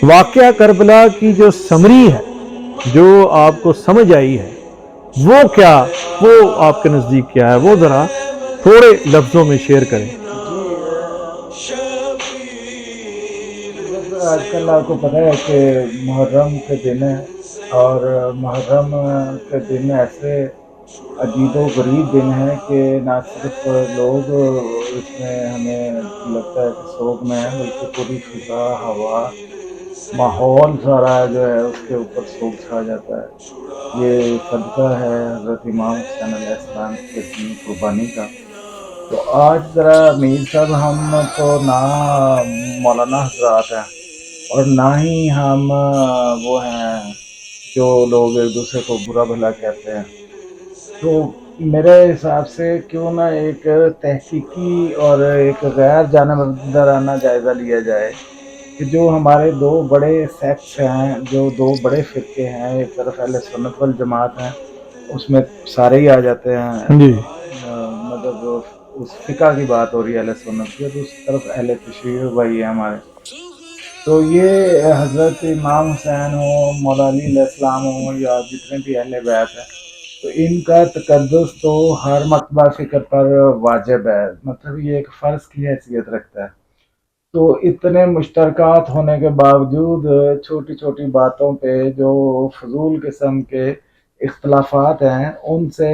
واقعہ کربلا کی جو سمری ہے، جو آپ کو سمجھ آئی ہے، وہ کیا، وہ آپ کے نزدیک کیا ہے، وہ ذرا تھوڑے لفظوں میں شیئر کریں۔ جی آج کل آپ کو پتہ ہے کہ محرم کے دن ہے، اور محرم کے دن ایسے عجیب و غریب دن ہے کہ نہ صرف لوگ اس میں ہمیں لگتا ہے کہ سوگ میں ہیں، بلکہ پوری فضا، ہوا، ماحول سارا جو ہے اس کے اوپر سوگ چھا جاتا ہے۔ یہ صدقہ ہے حضرت امام حسین علیہ السلام کی عظیم قربانی کا۔ تو آج ذرا میر صاحب ہم تو نہ مولانا حضرات ہیں اور نہ ہی ہم وہ ہیں جو لوگ ایک دوسرے کو برا بھلا کہتے ہیں، تو میرے حساب سے کیوں نہ ایک تحقیقی اور ایک غیر جانبدارانہ جائزہ لیا جائے کہ جو ہمارے دو بڑے سیکٹس ہیں، جو دو بڑے فرقے ہیں، ایک طرف اہل سنت والجماعت ہیں، اس میں سارے ہی آ جاتے ہیں، جی مطلب اس فقہ کی بات ہو رہی ہے اہل سنت کی، اور دوسری طرف اہل تشیع بھائی ہیں ہمارے۔ تو یہ حضرت امام حسین ہوں، مولا علی علیہ السلام ہوں، یا جتنے بھی اہل بیت ہیں، تو ان کا تقدس تو ہر مکتبہ فکر پر واجب ہے، مطلب یہ ایک فرض کی حیثیت رکھتا ہے۔ تو اتنے مشترکات ہونے کے باوجود چھوٹی چھوٹی باتوں پہ جو فضول قسم کے اختلافات ہیں، ان سے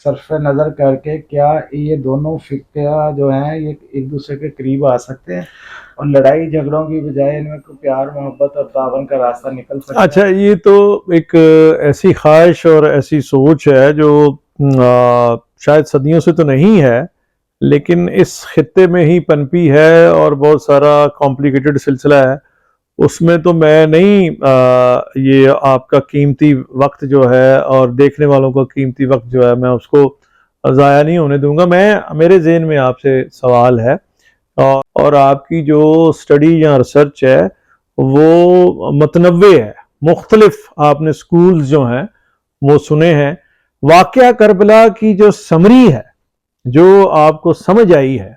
صرف نظر کر کے کیا یہ دونوں فقہ جو ہیں یہ ایک دوسرے کے قریب آ سکتے ہیں اور لڑائی جھگڑوں کی بجائے ان میں کوئی پیار، محبت اور تعاون کا راستہ نکل سکتا ہے؟ اچھا، یہ تو ایک ایسی خواہش اور ایسی سوچ ہے جو شاید صدیوں سے تو نہیں ہے، لیکن اس خطے میں ہی پنپی ہے اور بہت سارا کمپلیکیٹڈ سلسلہ ہے۔ اس میں تو میں نہیں یہ آپ کا قیمتی وقت جو ہے اور دیکھنے والوں کا قیمتی وقت جو ہے میں اس کو ضائع نہیں ہونے دوں گا۔ میرے ذہن میں آپ سے سوال ہے، اور آپ کی جو اسٹڈی یا ریسرچ ہے وہ متنوع ہے، مختلف آپ نے سکولز جو ہیں وہ سنے ہیں۔ واقعہ کربلا کی جو سمری ہے، جو آپ کو سمجھ آئی ہے،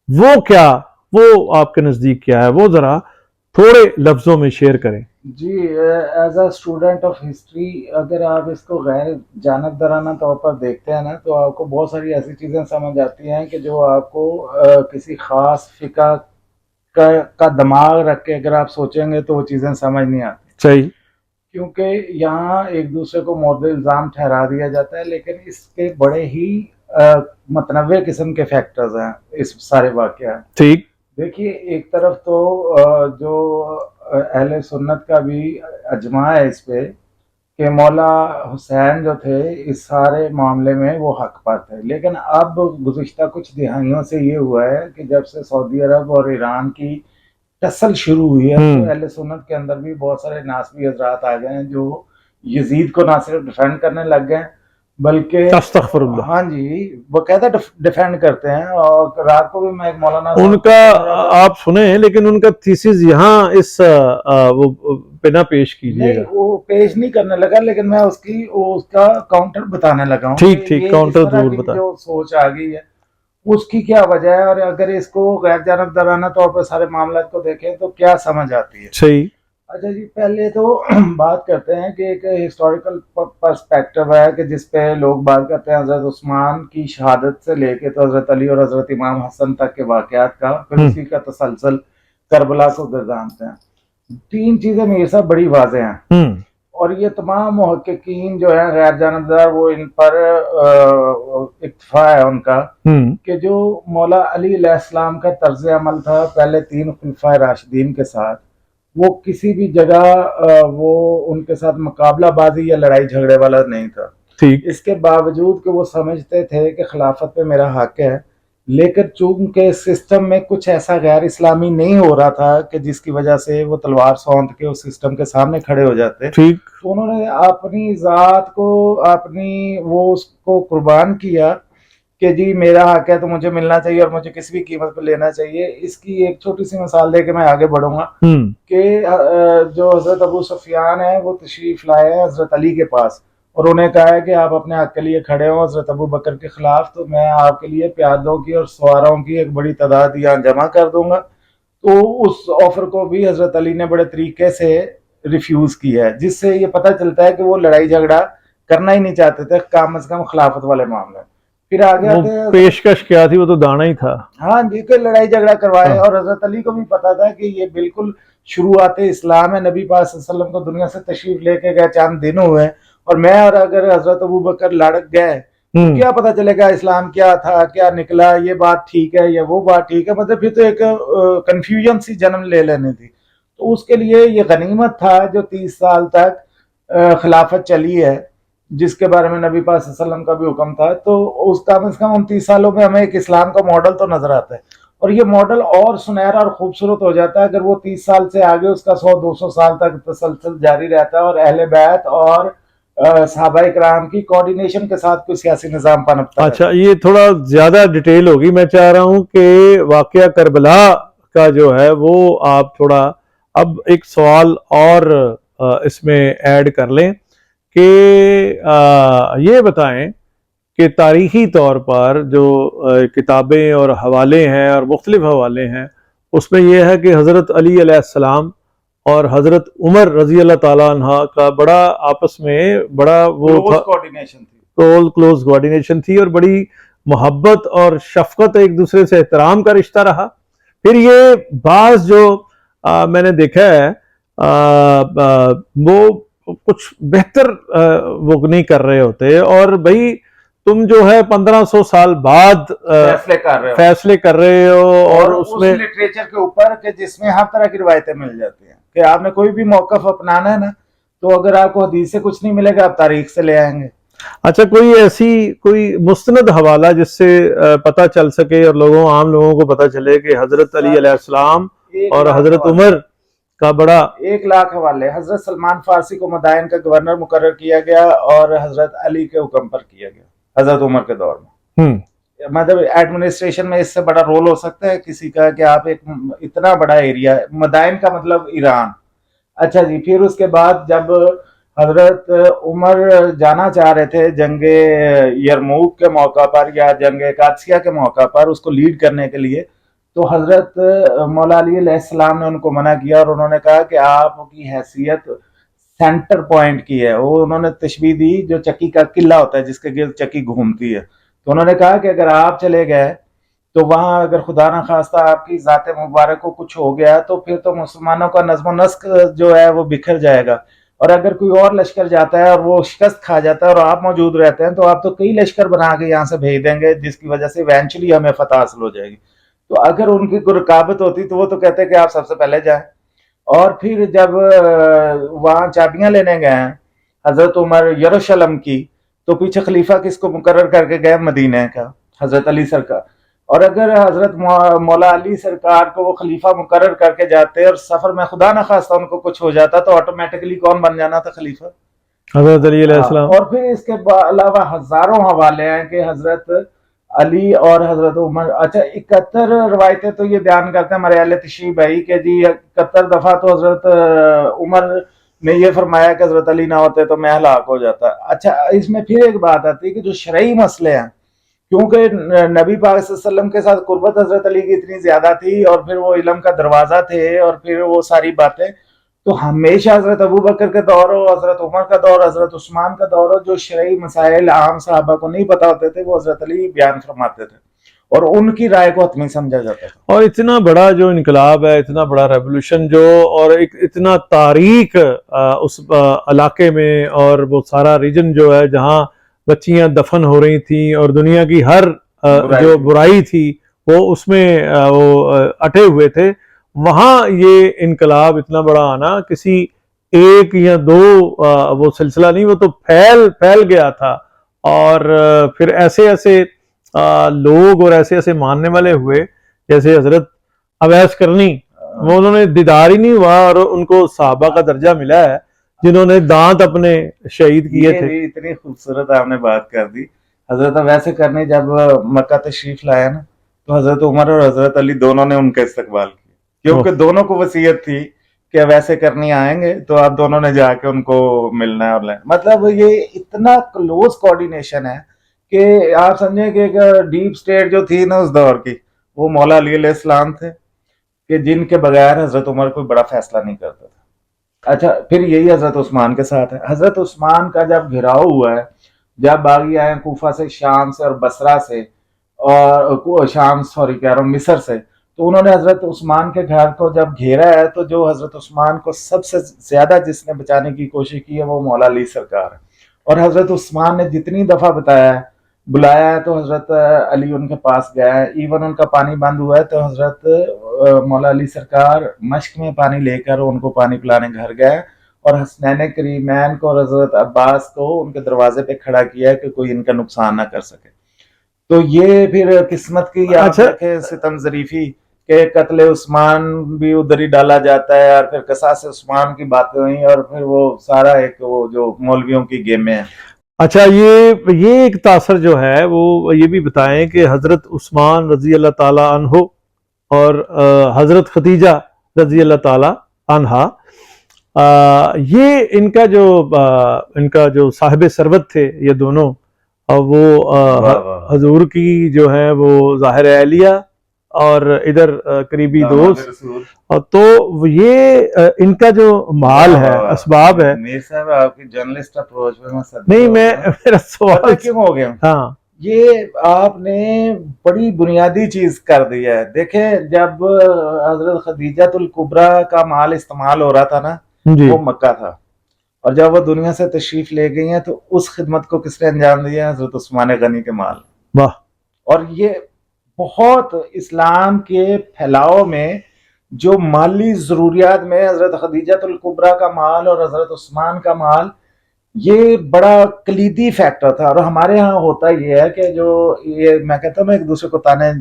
وہ کیا، وہ آپ کے نزدیک کیا ہے، وہ ذرا تھوڑے لفظوں میں شیئر کریں۔ جی as a student of history, اگر آپ اس کو غیر جانبدارانہ طور پر دیکھتے ہیں نا، تو آپ کو بہت ساری ایسی چیزیں سمجھ آتی ہیں کہ جو آپ کو کسی خاص فقہ کا دماغ رکھ کے اگر آپ سوچیں گے تو وہ چیزیں سمجھ نہیں آتی، صحیح۔ کیونکہ یہاں ایک دوسرے کو مورد الزام ٹھہرا دیا جاتا ہے، لیکن اس کے بڑے ہی متنوع قسم کے فیکٹرز ہیں اس سارے واقعہ۔ ٹھیک۔ دیکھیے ایک طرف تو جو اہل سنت کا بھی اجماع ہے اس پہ کہ مولا حسین جو تھے اس سارے معاملے میں وہ حق پر تھے، لیکن اب گزشتہ کچھ دہائیوں سے یہ ہوا ہے کہ جب سے سعودی عرب اور ایران کی ٹسل شروع ہوئی ہے تو اہل سنت کے اندر بھی بہت سارے ناسبی حضرات آ گئے ہیں جو یزید کو نہ صرف ڈیفینڈ کرنے لگ گئے بلکہ استغفر اللہ۔ ہاں جی باقاعدہ ڈیفینڈ کرتے ہیں۔ اور رات کو بھی میں ایک مولانا ان کا آپ سنیں، لیکن ان کا تھیسز یہاں اس وہ پہ نہ پیش کیجیے گا۔ نہیں وہ پیش نہیں کرنے لگا، لیکن میں اس کا کاؤنٹر بتانے لگا ہوں ٹھیک کہ ٹھیک، یہ اس کاؤنٹر طرح ضرور کی بتا۔ جو سوچ آ گئی ہے اس کی کیا وجہ ہے، اور اگر اس کو غیر جانبدارانہ طور پر سارے معاملات کو دیکھیں تو کیا سمجھ آتی ہے؟ صحیح۔ اچھا جی، پہلے تو بات کرتے ہیں کہ ایک ہسٹوریکل پرسپیکٹو ہے کہ جس پہ لوگ بات کرتے ہیں حضرت عثمان کی شہادت سے لے کے تو حضرت علی اور حضرت امام حسن تک کے واقعات کا، پھر اسی کا تسلسل کربلا کو گردانتے ہیں۔ تین چیزیں میرے ساتھ بڑی واضح ہیں، اور یہ تمام محققین جو ہیں غیر جانبدار وہ ان پر اکتفا ہے ان کا کہ جو مولا علی علیہ السلام کا طرز عمل تھا پہلے تین خلفائے راشدین کے ساتھ، وہ کسی بھی جگہ وہ ان کے ساتھ مقابلہ بازی یا لڑائی جھگڑے والا نہیں تھا۔ اس کے باوجود کہ وہ سمجھتے تھے کہ خلافت پہ میرا حق ہے، لیکن چونکہ سسٹم میں کچھ ایسا غیر اسلامی نہیں ہو رہا تھا کہ جس کی وجہ سے وہ تلوار سونت کے اس سسٹم کے سامنے کھڑے ہو جاتے، تو انہوں نے اپنی ذات کو، اپنی وہ اس کو قربان کیا کہ جی میرا حق ہے تو مجھے ملنا چاہیے اور مجھے کسی بھی قیمت پہ لینا چاہیے۔ اس کی ایک چھوٹی سی مثال دے کے میں آگے بڑھوں گا کہ جو حضرت ابو سفیان ہے وہ تشریف لائے ہیں حضرت علی کے پاس اور انہیں کہا ہے کہ آپ اپنے حق کے لیے کھڑے ہوں حضرت ابو بکر کے خلاف، تو میں آپ کے لیے پیادوں کی اور سواروں کی ایک بڑی تعداد یہاں جمع کر دوں گا، تو اس آفر کو بھی حضرت علی نے بڑے طریقے سے ریفیوز کیا ہے، جس سے یہ پتہ چلتا ہے کہ وہ لڑائی جھگڑا کرنا ہی نہیں چاہتے تھے کم از کم خلافت والے معاملے میں. پھر آگے وہ آتے ہیں پیشکش کیا تھی، وہ تو دانا ہی تھا. ہاں جی کہ لڑائی جھگڑا کروائے. ہاں. اور حضرت علی کو بھی پتا تھا کہ یہ بالکل شروعات اسلام ہے، نبی پاک صلی اللہ علیہ وسلم کو دنیا سے تشریف لے کے گئے چاند دن ہوئے، اور میں اور اگر حضرت ابوبکر لڑ گئے تو کیا پتا چلے گا اسلام کیا تھا، کیا نکلا، یہ بات ٹھیک ہے یا وہ بات ٹھیک ہے. مطلب پھر تو ایک کنفیوژن سی جنم لے لینی تھی. تو اس کے لیے یہ غنیمت تھا جو 30 سال تک خلافت چلی ہے، جس کے بارے میں نبی پاک صلی اللہ علیہ وسلم کا بھی حکم تھا. تو اس کم از کم 29 سالوں میں ہمیں ایک اسلام کا ماڈل تو نظر آتا ہے، اور یہ ماڈل اور سنہرا اور خوبصورت ہو جاتا ہے اگر وہ 30 سال سے آگے اس کا 100-200 سال تک تسلسل جاری رہتا ہے، اور اہل بیت اور صحابہ اکرام کی کوارڈینیشن کے ساتھ کوئی سیاسی نظام پنپتا ہے. اچھا، یہ تھوڑا زیادہ ڈیٹیل ہوگی. میں چاہ رہا ہوں کہ واقعہ کربلا کا جو ہے وہ آپ تھوڑا اب ایک سوال اور اس میں ایڈ کر لیں کہ یہ بتائیں کہ تاریخی طور پر جو کتابیں اور حوالے ہیں اور مختلف حوالے ہیں، اس میں یہ ہے کہ حضرت علی علیہ السلام اور حضرت عمر رضی اللہ تعالیٰ عنہ کا بڑا آپس میں بڑا وہ تھا، کلوز کوارڈینیشن تھی، اور بڑی محبت اور شفقت، ایک دوسرے سے احترام کا رشتہ رہا. پھر یہ بعض جو میں نے دیکھا ہے وہ کچھ بہتر وہ نہیں کر رہے ہوتے، اور بھائی تم جو ہے 1500 سال بعد فیصلے کر رہے ہو، اور اس میں لٹریچر کے اوپر کہ جس میں ہر طرح کی روایتیں مل جاتی ہیں کہ آپ نے کوئی بھی موقف اپنانا ہے نا، تو اگر آپ کو حدیث سے کچھ نہیں ملے گا آپ تاریخ سے لے آئیں گے. اچھا، کوئی مستند حوالہ جس سے پتہ چل سکے اور عام لوگوں کو پتہ چلے کہ حضرت علی علیہ السلام اور حضرت عمر کا بڑا 1,00,000 حوالے. حضرت سلمان فارسی کو مدائن کا گورنر مقرر کیا گیا اور حضرت علی کے حکم پر کیا گیا حضرت عمر کے دور میں. مطلب ایڈمنسٹریشن میں اس سے بڑا رول ہو سکتا ہے کسی کا کہ آپ ایک اتنا بڑا ایریا، مدائن کا مطلب ایران. اچھا جی، پھر اس کے بعد جب حضرت عمر جانا چاہ رہے تھے جنگ یرموک کے موقع پر یا جنگ قادسیہ کے موقع پر اس کو لیڈ کرنے کے لیے، تو حضرت مولا علی علیہ السلام نے ان کو منع کیا، اور انہوں نے کہا کہ آپ کی حیثیت سینٹر پوائنٹ کی ہے. وہ انہوں نے تشبیہ دی جو چکی کا قلعہ ہوتا ہے جس کے گرد چکی گھومتی ہے. تو انہوں نے کہا کہ اگر آپ چلے گئے تو وہاں اگر خدا نہ خواستہ آپ کی ذات مبارک کو کچھ ہو گیا تو پھر تو مسلمانوں کا نظم و نسق جو ہے وہ بکھر جائے گا. اور اگر کوئی اور لشکر جاتا ہے اور وہ شکست کھا جاتا ہے اور آپ موجود رہتے ہیں تو آپ تو کئی لشکر بنا کے یہاں سے بھیج دیں گے، جس کی وجہ سے ایونچولی ہمیں فتح حاصل ہو جائے گی. تو اگر ان کی کوئی رکاوٹ ہوتی تو وہ تو کہتے کہ آپ سب سے پہلے جائیں. اور پھر جب وہاں چابیاں لینے گئے ہیں حضرت عمر یروشلم کی، تو پیچھے خلیفہ کس کو مقرر کر کے گئے؟ مدینہ کا حضرت علی سرکار. اور اگر حضرت مولا علی سرکار کو وہ خلیفہ مقرر کر کے جاتے اور سفر میں خدا نہ خواستہ ان کو کچھ ہو جاتا تو آٹومیٹکلی کون بن جانا تھا؟ خلیفہ حضرت علی علیہ السلام. اور پھر اس کے علاوہ ہزاروں حوالے ہیں کہ حضرت علی اور حضرت عمر. اچھا، 71 روایتیں تو یہ بیان کرتے ہیں ہمارے اہل تشریح بھائی کہ جی 71 دفعہ تو حضرت عمر نے یہ فرمایا کہ حضرت علی نہ ہوتے تو میں ہلاک ہو جاتا. اچھا، اس میں پھر ایک بات آتی ہے کہ جو شرعی مسئلے ہیں، کیونکہ نبی پاک صلی اللہ علیہ وسلم کے ساتھ قربت حضرت علی کی اتنی زیادہ تھی، اور پھر وہ علم کا دروازہ تھے، اور پھر وہ ساری باتیں، تو ہمیشہ حضرت ابوبکر کے دور ہو، حضرت عمر کا دور، حضرت عثمان کا دور ہو، جو شرعی مسائل عام صحابہ کو نہیں پتا ہوتے تھے وہ حضرت علی بیان فرماتے تھے اور ان کی رائے کو حتمی سمجھا جاتا تھا. اور اتنا بڑا جو انقلاب ہے، اتنا بڑا ریولوشن جو، اور اتنا تاریخ اس علاقے میں، اور وہ سارا ریجن جو ہے جہاں بچیاں دفن ہو رہی تھیں اور دنیا کی ہر جو برائی تھی وہ اس میں وہ اٹے ہوئے تھے، وہاں یہ انقلاب اتنا بڑا آنا کسی ایک یا دو وہ سلسلہ نہیں، وہ تو پھیل گیا تھا. اور پھر ایسے لوگ اور ایسے ماننے والے ہوئے، جیسے حضرت اویس کرنی، وہ انہوں نے دیدار ہی نہیں ہوا اور ان کو صحابہ کا درجہ ملا ہے جنہوں نے دانت اپنے شہید کیے تھے. اتنی خوبصورت آپ نے بات کر دی. حضرت اویس کرنی جب مکہ تشریف لائے نا تو حضرت عمر اور حضرت علی دونوں نے ان کا استقبال کیا، کیونکہ دونوں کو وصیت تھی کہ ویسے کرنی آئیں گے تو آپ دونوں نے جا کے ان کو ملنا ہے اور لینا. مطلب یہ اتنا کلوز کوارڈینیشن ہے کہ آپ سمجھیں کہ ایک ڈیپ سٹیٹ جو تھی نا اس دور کی، وہ مولا علی علیہ السلام تھے، کہ جن کے بغیر حضرت عمر کوئی بڑا فیصلہ نہیں کرتا تھا. اچھا پھر یہی حضرت عثمان کے ساتھ ہے. حضرت عثمان کا جب گھراؤ ہوا ہے، جب باغی آئے کوفہ سے، شام سے اور بصرہ سے، اور شام سوری کہہ رہا ہوں مصر سے، تو انہوں نے حضرت عثمان کے گھر کو جب گھیرا ہے تو جو حضرت عثمان کو سب سے زیادہ جس نے بچانے کی کوشش کی ہے وہ مولا علی سرکار ہے. اور حضرت عثمان نے جتنی دفعہ بلایا ہے تو حضرت علی ان کے پاس گیا ہے. ایون ان کا پانی بند ہوا ہے تو حضرت مولا علی سرکار مشق میں پانی لے کر ان کو پانی پلانے گھر گئے، اور حسنین کریمین کو اور حضرت عباس کو ان کے دروازے پہ کھڑا کیا ہے کہ کوئی ان کا نقصان نہ کر سکے. تو یہ پھر قسمت کی آپ دیکھیں ستم ظریفی کہ قتل عثمان بھی ادھر ہی ڈالا جاتا ہے، اور پھر قصاص عثمان کی باتیں ہوئیں، اور پھر وہ سارا ایک وہ جو مولویوں کی گیمیں ہیں. اچھا یہ ایک تاثر جو ہے وہ یہ بھی بتائیں کہ حضرت عثمان رضی اللہ تعالیٰ عنہ اور حضرت خدیجہ رضی اللہ تعالیٰ عنہا، یہ ان کا جو صاحب ثروت تھے یہ دونوں، وہ حضور کی جو ہے وہ ظاہر اہلیہ اور ادھر قریبی دوست، تو یہ ان کا جو مال ہے، اسباب ہے. میر صاحب آپ کی جرنلسٹ اپروچ پہ نہیں میرا سوال کیوں ہو گیا؟ ہاں یہ آپ نے بڑی بنیادی چیز کر دی ہے. دیکھیں جب حضرت خدیجہ الکبریٰ کا مال استعمال ہو رہا تھا نا، وہ مکہ تھا، اور جب وہ دنیا سے تشریف لے گئی ہیں تو اس خدمت کو کس نے انجام دیا؟ حضرت عثمان غنی کے مال. واہ. اور یہ بہت اسلام کے پھیلاؤ میں جو مالی ضروریات میں حضرت خدیجہ الکبریٰ کا مال اور حضرت عثمان کا مال یہ بڑا کلیدی فیکٹر تھا. اور ہمارے ہاں ہوتا یہ ہے کہ جو یہ میں کہتا ہوں ایک دوسرے کو تانے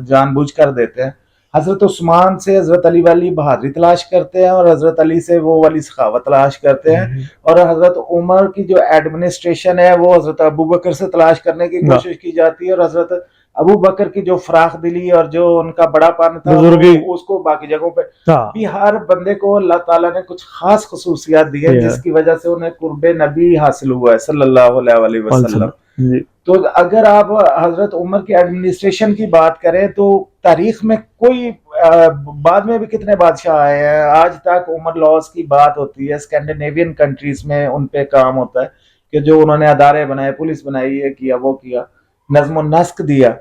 جان بوجھ کر دیتے ہیں. حضرت عثمان سے حضرت علی والی بہادری تلاش کرتے ہیں، اور حضرت علی سے وہ والی سخاوت تلاش کرتے ہیں، اور حضرت عمر کی جو ایڈمنسٹریشن ہے وہ حضرت ابو بکر سے تلاش کرنے کی کوشش کی جاتی ہے، اور حضرت ابو بکر کی جو فراخ دلی اور جو ان کا بڑا پن تھا اس کو باقی جگہوں پہ بھی ہر بندے کو اللہ تعالیٰ نے کچھ خاص خصوصیات دی ہیں جس کی وجہ سے انہیں قرب نبی حاصل ہوا ہے صلی اللہ علیہ وسلم. تو اگر آپ حضرت عمر کی ایڈمنسٹریشن کی بات کریں تو تاریخ میں کوئی بعد میں بھی کتنے بادشاہ آئے ہیں، آج تک عمر لاز کی بات ہوتی ہے، اسکینڈینیوین کنٹریز میں ان پہ کام ہوتا ہے کہ جو انہوں نے ادارے بنائے، پولیس بنائی، یہ کیا وہ کیا، نظم و نسق دیا.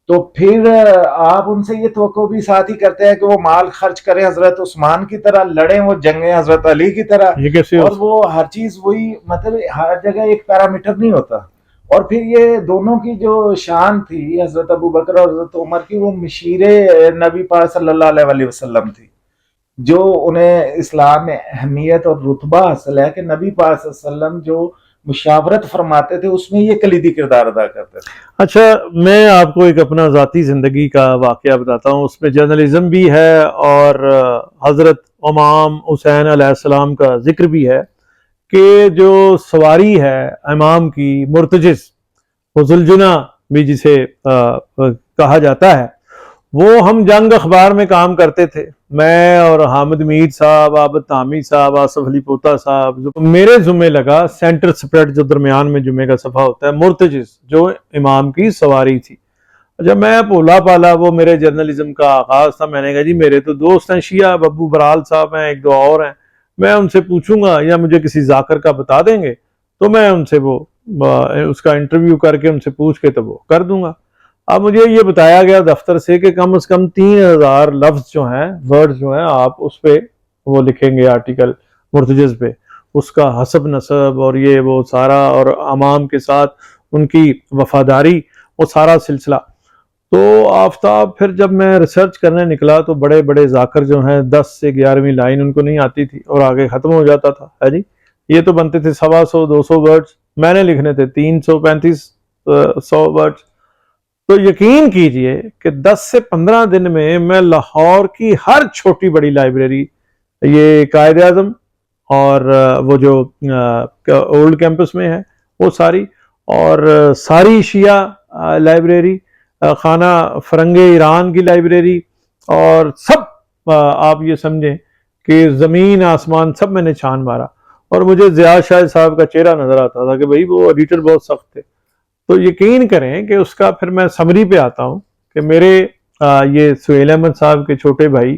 تو پھر آپ ان سے یہ توقع بھی ساتھ ہی کرتے ہیں کہ وہ مال خرچ کریں حضرت عثمان کی طرح، لڑیں وہ جنگیں حضرت علی کی طرح، اور وہ ہر چیز وہی، مطلب ہر جگہ ایک پیرامیٹر نہیں ہوتا. اور پھر یہ دونوں کی جو شان تھی حضرت ابو بکر اور حضرت عمر کی، وہ مشیر نبی پاک صلی اللہ علیہ وسلم تھی، جو انہیں اسلام میں اہمیت اور رتبہ حاصل ہے کہ نبی پاک صلی اللہ علیہ وسلم جو مشاورت فرماتے تھے اس میں یہ کلیدی کردار ادا کرتے تھے. اچھا میں آپ کو ایک اپنا ذاتی زندگی کا واقعہ بتاتا ہوں، اس میں جرنلزم بھی ہے اور حضرت امام حسین علیہ السلام کا ذکر بھی ہے کہ جو سواری ہے امام کی مرتجز، وہ ذوالجناح بھی جسے کہا جاتا ہے، وہ ہم جنگ اخبار میں کام کرتے تھے، میں اور حامد میر صاحب، عابد تعمی صاحب، آصف علی پوتا صاحب. میرے ذمہ لگا سینٹر سپریڈ جو درمیان میں جمعے کا صفحہ ہوتا ہے، مرتجز جو امام کی سواری تھی. جب میں بولا پالا، وہ میرے جرنلزم کا آغاز تھا، میں نے کہا جی میرے تو دوست ہیں شیعہ، ابو برال صاحب ہیں، ایک دو اور ہیں، میں ان سے پوچھوں گا یا مجھے کسی ذاکر کا بتا دیں گے تو میں ان سے وہ اس کا انٹرویو کر کے ان سے پوچھ کے تو وہ کر دوں گا. اب مجھے یہ بتایا گیا دفتر سے کہ کم از کم 3000 لفظ جو ہیں، ورڈز جو ہیں، آپ اس پہ وہ لکھیں گے آرٹیکل مرتجز پہ، اس کا حسب نسب اور یہ وہ سارا، اور امام کے ساتھ ان کی وفاداری، وہ سارا سلسلہ. تو آفتاب پھر جب میں ریسرچ کرنے نکلا تو بڑے بڑے ذاکر جو ہیں 10 سے 11ویں لائن ان کو نہیں آتی تھی اور آگے ختم ہو جاتا تھا. ہے جی یہ تو بنتے تھے 125 200 ورڈز، میں نے لکھنے تھے 335 100 ورڈز. تو یقین کیجئے کہ 10 سے 15 دن میں لاہور کی ہر چھوٹی بڑی لائبریری، یہ قائد اعظم اور وہ جو اولڈ کیمپس میں ہے وہ ساری، اور ساری شیعہ لائبریری، خانہ فرنگ ایران کی لائبریری، اور سب آپ یہ سمجھیں کہ زمین آسمان سب میں نے چھان مارا. اور مجھے ضیاء شاہد صاحب کا چہرہ نظر آتا تھا کہ بھئی وہ ایڈیٹر بہت سخت تھے. تو یقین کریں کہ اس کا پھر میں سمری پہ آتا ہوں کہ میرے یہ سہیل احمد صاحب کے چھوٹے بھائی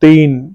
3,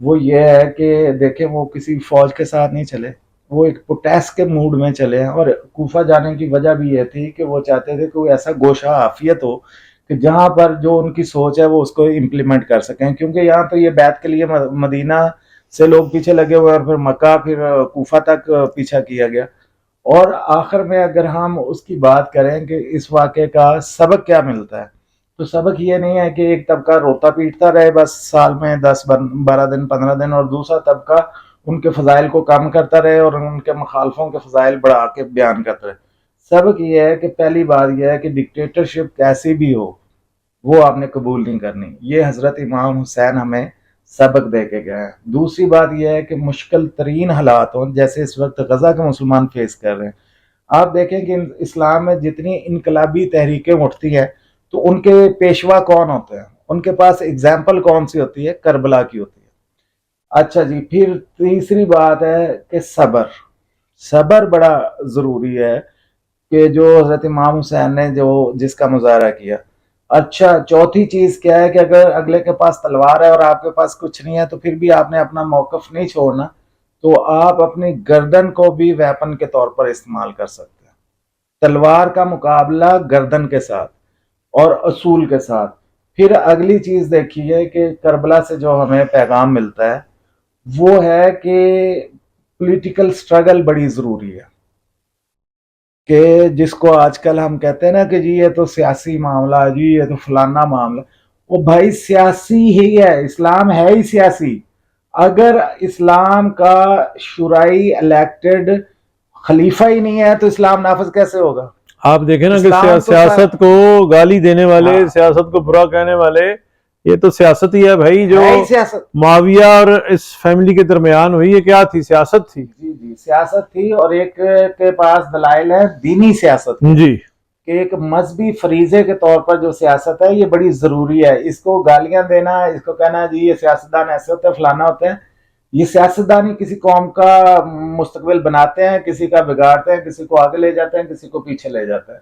وہ یہ ہے کہ دیکھیں وہ کسی فوج کے ساتھ نہیں چلے, وہ ایک پروٹیسٹ کے موڈ میں چلے ہیں. اور کوفہ جانے کی وجہ بھی یہ تھی کہ وہ چاہتے تھے کہ وہ ایسا گوشہ عافیت ہو کہ جہاں پر جو ان کی سوچ ہے وہ اس کو امپلیمنٹ کر سکیں, کیونکہ یہاں تو یہ بیعت کے لیے مدینہ سے لوگ پیچھے لگے ہوئے اور پھر مکہ پھر کوفہ تک پیچھا کیا گیا. اور آخر میں اگر ہم اس کی بات کریں کہ اس واقعے کا سبق کیا ملتا ہے, تو سبق یہ نہیں ہے کہ ایک طبقہ روتا پیٹتا رہے بس سال میں 10-12 دن 15 دن, اور دوسرا طبقہ ان کے فضائل کو کم کرتا رہے اور ان کے مخالفوں کے فضائل بڑھا کے بیان کرتا رہے. سبق یہ ہے کہ پہلی بات یہ ہے کہ ڈکٹیٹرشپ کیسی بھی ہو وہ آپ نے قبول نہیں کرنی. یہ حضرت امام حسین ہمیں سبق دے کے گئے ہیں. دوسری بات یہ ہے کہ مشکل ترین حالات ہوں جیسے اس وقت غزہ کے مسلمان فیس کر رہے ہیں, آپ دیکھیں کہ اسلام میں جتنی انقلابی تحریکیں اٹھتی ہیں تو ان کے پیشوا کون ہوتے ہیں, ان کے پاس اگزامپل کون سی ہوتی ہے, کربلا کی ہوتی ہے. اچھا جی, پھر تیسری بات ہے کہ صبر بڑا ضروری ہے کہ جو حضرت امام حسین نے جس کا مظاہرہ کیا. اچھا, چوتھی چیز کیا ہے کہ اگر اگلے کے پاس تلوار ہے اور آپ کے پاس کچھ نہیں ہے تو پھر بھی آپ نے اپنا موقف نہیں چھوڑنا, تو آپ اپنی گردن کو بھی ویپن کے طور پر استعمال کر سکتے ہیں. تلوار کا مقابلہ گردن کے ساتھ اور اصول کے ساتھ. پھر اگلی چیز دیکھیے کہ کربلا سے جو ہمیں پیغام ملتا ہے وہ ہے کہ پولیٹیکل سٹرگل بڑی ضروری ہے, کہ جس کو آج کل ہم کہتے ہیں نا کہ جی یہ تو سیاسی معاملہ, جی یہ تو فلانا معاملہ. وہ بھائی سیاسی ہی ہے, اسلام ہے ہی سیاسی. اگر اسلام کا شرعی الیکٹڈ خلیفہ ہی نہیں ہے تو اسلام نافذ کیسے ہوگا؟ آپ دیکھیں نا کہ سیاست کو گالی دینے والے, سیاست کو برا کہنے والے, یہ تو سیاست ہی ہے بھائی. جو معاویہ اور اس فیملی کے درمیان ہوئی یہ کیا تھی؟ سیاست تھی. جی جی سیاست تھی, اور ایک کے پاس دلائل ہے دینی سیاست جی, کہ ایک مذہبی فریضے کے طور پر جو سیاست ہے یہ بڑی ضروری ہے. اس کو گالیاں دینا, اس کو کہنا جی یہ سیاستدان ایسے ہوتے ہیں فلانا ہوتے ہیں, یہ سیاستدان ہی کسی قوم کا مستقبل بناتے ہیں, کسی کا بگاڑتے ہیں, کسی کو آگے لے جاتے ہیں, کسی کو پیچھے لے جاتے ہیں.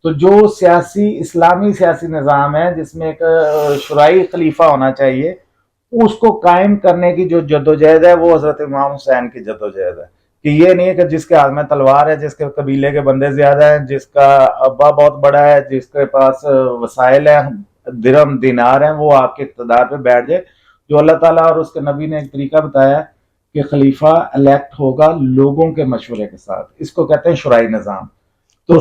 تو جو سیاسی اسلامی سیاسی نظام ہے جس میں ایک شرعی خلیفہ ہونا چاہیے, اس کو قائم کرنے کی جو جدوجہد ہے وہ حضرت امام حسین کی جدوجہد ہے. کہ یہ نہیں ہے کہ جس کے ہاتھ میں تلوار ہے, جس کے قبیلے کے بندے زیادہ ہیں, جس کا ابا بہت بڑا ہے, جس کے پاس وسائل ہیں, درہم دینار ہیں, وہ آپ کے اقتدار پہ بیٹھ جائے. جو اللہ تعالیٰ اور اس کے نبی نے ایک طریقہ بتایا کہ خلیفہ الیکٹ ہوگا لوگوں کے مشورے کے ساتھ, اس کو کہتے ہیں شرعی نظام. تو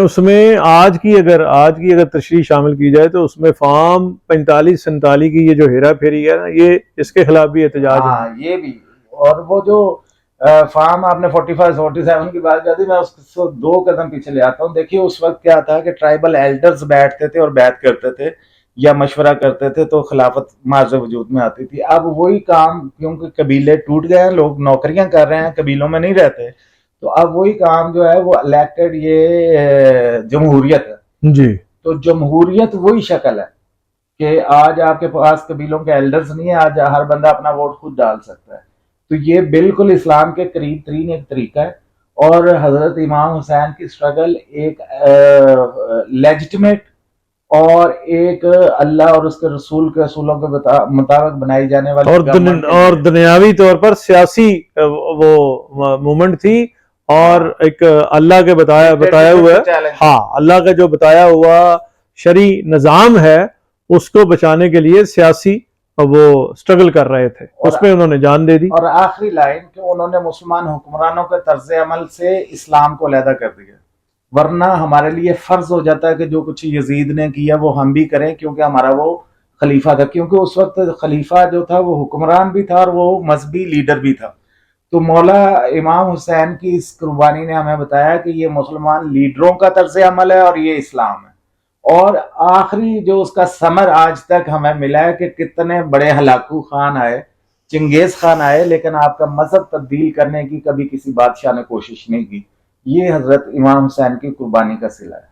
اس میں آج کی اگر تشریح شامل کی جائے تو اس میں فارم 45-47 کی یہ جو ہیرا پھیری ہے نا, یہ اس کے خلاف بھی احتجاج ہے. یہ بھی, اور وہ جو فارم آپ نے 45-47 کی بات کر دی, میں اس کو 2 قدم پیچھے لے آتا ہوں. دیکھیے اس وقت کیا تھا کہ ٹرائبل ایلڈرز بیٹھتے تھے اور بیعت کرتے تھے یا مشورہ کرتے تھے تو خلافت معرض وجود میں آتی تھی. اب وہی کام, کیونکہ قبیلے ٹوٹ گئے ہیں, لوگ نوکریاں کر رہے ہیں, قبیلوں میں نہیں رہتے, تو اب وہی کام جو ہے وہ الیکٹڈ یہ جمہوریت ہے. جی, تو جمہوریت وہی شکل ہے کہ آج آپ کے پاس قبیلوں کے ایلڈرز نہیں ہے, آج ہر بندہ اپنا ووٹ خود ڈال سکتا ہے. تو یہ بالکل اسلام کے قریب ترین ایک طریقہ ہے. اور حضرت امام حسین کی سٹرگل ایک لیجٹمیٹ اور ایک اللہ اور اس کے رسول کے اصولوں کے مطابق بنائی جانے والی اور دنیاوی طور پر سیاسی وہ مومنٹ تھی, اور ایک اللہ کے بتایا ہوا, ہاں اللہ کا جو بتایا ہوا شرعی نظام ہے اس کو بچانے کے لیے سیاسی وہ سٹرگل کر رہے تھے, اس میں انہوں نے جان دے دی. اور آخری لائن کہ انہوں نے مسلمان حکمرانوں کے طرز عمل سے اسلام کو علیحدہ کر دیا, ورنہ ہمارے لیے فرض ہو جاتا ہے کہ جو کچھ یزید نے کیا وہ ہم بھی کریں کیونکہ ہمارا وہ خلیفہ تھا, کیونکہ اس وقت خلیفہ جو تھا وہ حکمران بھی تھا اور وہ مذہبی لیڈر بھی تھا. تو مولا امام حسین کی اس قربانی نے ہمیں بتایا کہ یہ مسلمان لیڈروں کا طرز عمل ہے اور یہ اسلام ہے. اور آخری جو اس کا ثمر آج تک ہمیں ملا ہے کہ کتنے بڑے ہلاکو خان آئے, چنگیز خان آئے, لیکن آپ کا مذہب تبدیل کرنے کی کبھی کسی بادشاہ نے کوشش نہیں کی. یہ حضرت امام حسین کی قربانی کا صلہ ہے.